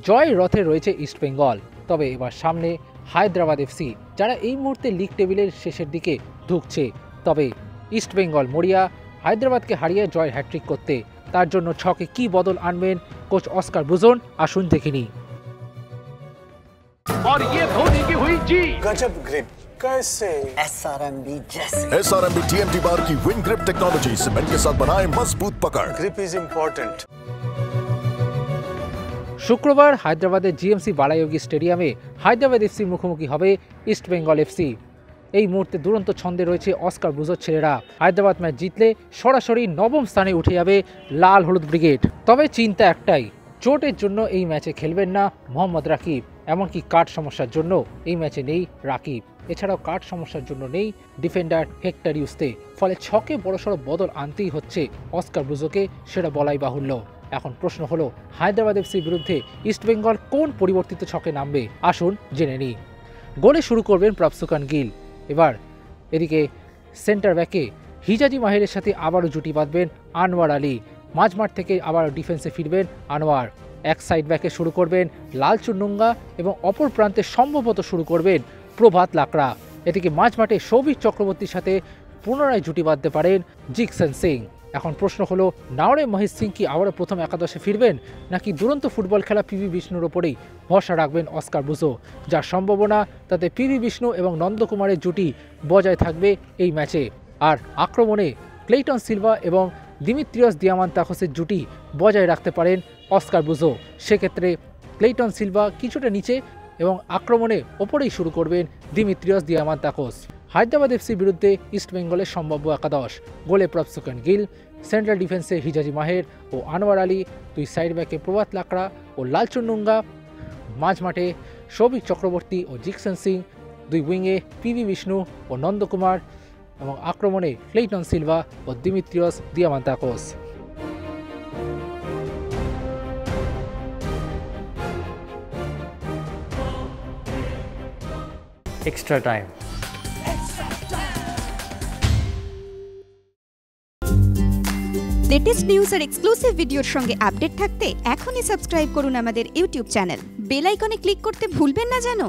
জয় রথে রয়েছে ইস্টবেঙ্গল, তবে এবার সামনে হায়দ্রাবাদ এফসি, যারা এই মুহূর্তে লিগ টেবিলের শেষের দিকে ঢুকছে। তবে ইস্টবেঙ্গল মরিয়া হায়দ্রাবাদকে হারিয়ে জয় হ্যাট্রিক করতে। তার জন্য ছকে কি বদল আনবেন কোচ অস্কার ব্রুজন, আসুন দেখিনি। और ये धोनी की हुई जी गजब ग्रिप कैसे SRMB जैसे SRMB TMT बार की विन ग्रिप टेक्नोलॉजी सीमेंट के साथ बनाए मजबूत पकड़। Grip is important. শুক্রবার হায়দ্রাবাদের জিএমসি বালায়োগি স্টেডিয়ামে হায়দ্রাবাদ এফসির মুখোমুখি হবে ইস্টবেঙ্গল এফসি। এই মুহূর্তে দুরন্ত ছন্দে রয়েছে অস্কার ব্রুজোর ছেলেরা। হায়দ্রাবাদ ম্যাচ জিতলে সরাসরি নবম স্থানে উঠে যাবে লাল হলুদ ব্রিগেড। তবে চিন্তা একটাই, চোটের জন্য এই ম্যাচে খেলবেন না মোহাম্মদ রাকিব, এমনকি কাঠ সমস্যার জন্য এই ম্যাচে নেই রাকিব। এছাড়াও কাঠ সমস্যার জন্য নেই ডিফেন্ডার হেক্টর ইউস্তে। ফলে ছকে বড়সড় বদল আনতেই হচ্ছে অস্কার ব্রুজোকে, সেটা বলাই বাহুল্য। এখন প্রশ্ন হলো হায়দ্রাবাদ এফসির বিরুদ্ধে ইস্টবেঙ্গল কোন পরিবর্তিত ছকে নামবে, আসুন জেনে নিই। গোলে শুরু করবেন প্রভসুকান গিল। এবার এদিকে সেন্টার ব্যাকে হিজাজি মাহিরের সাথে আবারও জুটি বাঁধবেন আনোয়ার আলী। মাঝমাঠ থেকে আবার ডিফেন্সে ফিরবেন আনোয়ার। এক সাইড ব্যাকে শুরু করবেন লালচুনুঙ্গা এবং অপর প্রান্তে সম্ভবত শুরু করবেন প্রভাত লাকড়া। এদিকে মাঝমাঠে সৌভিক চক্রবর্তীর সাথে পুনরায় জুটি বাঁধতে পারেন জিকসন সিং। এখন প্রশ্ন হলো নাওরে মহেশ সিং কি আবারও প্রথম একাদশে ফিরবেন, নাকি দুরন্ত ফুটবল খেলা পিভি বিষ্ণুর ওপরেই ভরসা রাখবেন অস্কার ব্রুজো? যার সম্ভাবনা তাতে পিভি বিষ্ণু এবং নন্দকুমারের জুটি বজায় থাকবে এই ম্যাচে। আর আক্রমণে ক্লেইটন সিলভা এবং দিমিত্রিয়স দিয়ামান্তাকোসের জুটি বজায় রাখতে পারেন অস্কার ব্রুজো। সেক্ষেত্রে ক্লেইটন সিলভা কিছুটা নিচে এবং আক্রমণে ওপরেই শুরু করবেন দিমিত্রিয়স দিয়ামান্তাকোস। হায়দ্রাবাদ এফসির বিরুদ্ধে ইস্টবেঙ্গলের সম্ভাব্য একাদশ: গোলে প্রভসুকান গিল, সেন্ট্রাল ডিফেন্সে হিজাজি মাহের ও আনোয়ার আলী, দুই সাইড ব্যাকে প্রভাত লাকড়া ও লালচুনুঙ্গা, মাঝমাঠে সৌভিক চক্রবর্তী ও জিকসন সিং, দুই উইংয়ে পিভি বিষ্ণু ও নন্দকুমার এবং আক্রমণে ক্লেইটন সিলভা ও Dimitrios Diamantakos. Extra time. Latest news আর এক্সক্লুসিভ ভিডিওর সঙ্গে আপডেট থাকতে এখনই সাবস্ক্রাইব করুন আমাদের ইউটিউব চ্যানেল। বেল আইকনে ক্লিক করতে ভুলবেন না যেন।